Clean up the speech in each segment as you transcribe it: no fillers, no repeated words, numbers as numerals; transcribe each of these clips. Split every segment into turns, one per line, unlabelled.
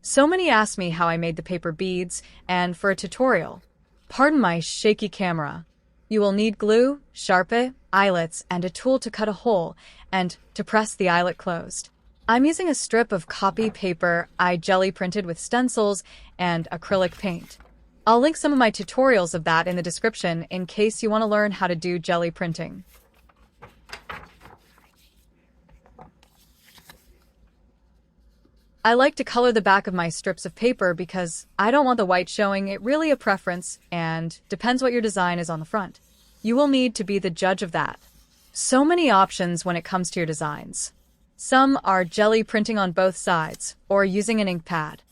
So many ask me how I made the paper beads, and for a tutorial, pardon my shaky camera, you will need glue, Sharpie, eyelets, and a tool to cut a hole and to press the eyelet closed. I'm using a strip of copy paper I jelly printed with stencils and acrylic paint. I'll link some of my tutorials of that in the description in case you want to learn how to do jelly printing. I like to color the back of my strips of paper because I don't want the white showing. It really a preference and depends what your design is on the front. You will need to be the judge of that. So many options when it comes to your designs. Some are jelly printing on both sides or using an ink pad.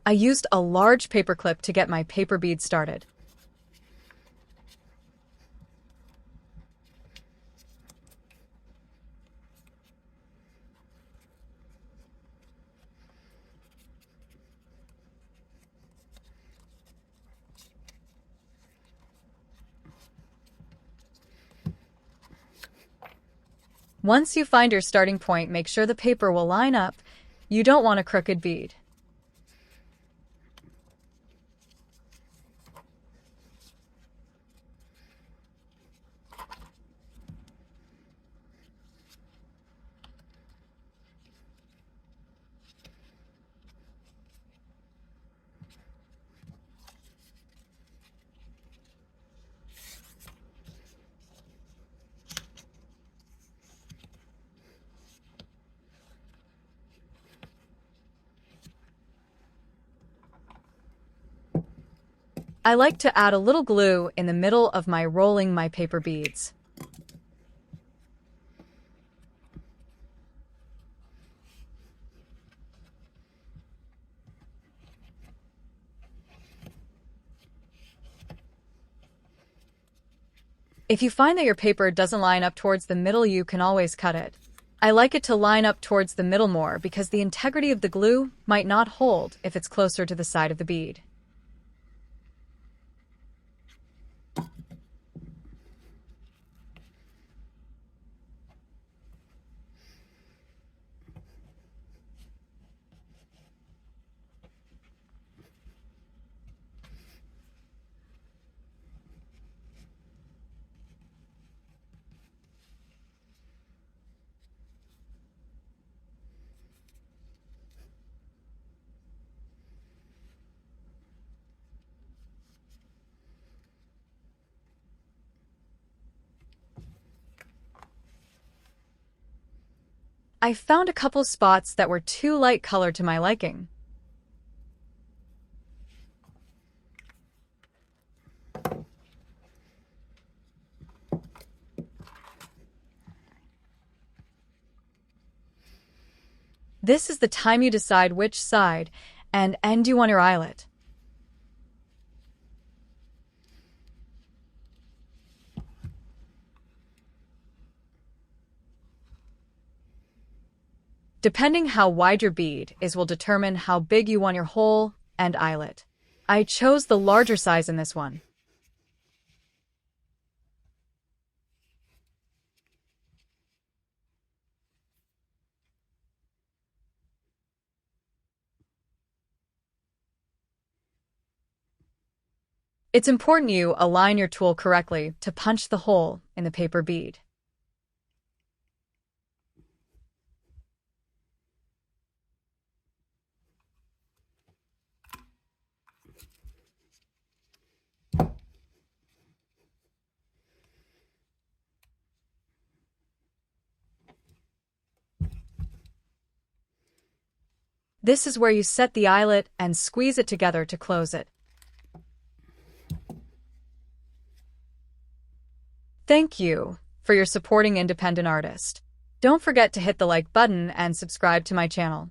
I used a large paperclip to get my paper bead started. Once you find your starting point, make sure the paper will line up. You don't want a crooked bead. I like to add a little glue in the middle of my rolling my paper beads. If you find that your paper doesn't line up towards the middle, you can always cut it. I like it to line up towards the middle more because the integrity of the glue might not hold if it's closer to the side of the bead. I found a couple spots that were too light color to my liking. This is the time you decide which side and end you want your eyelet. Depending how wide your bead is will determine how big you want your hole and eyelet. I chose the larger size in this one. It's important you align your tool correctly to punch the hole in the paper bead. This is where you set the eyelet and squeeze it together to close it. Thank you for your supporting independent artist. Don't forget to hit the like button and subscribe to my channel.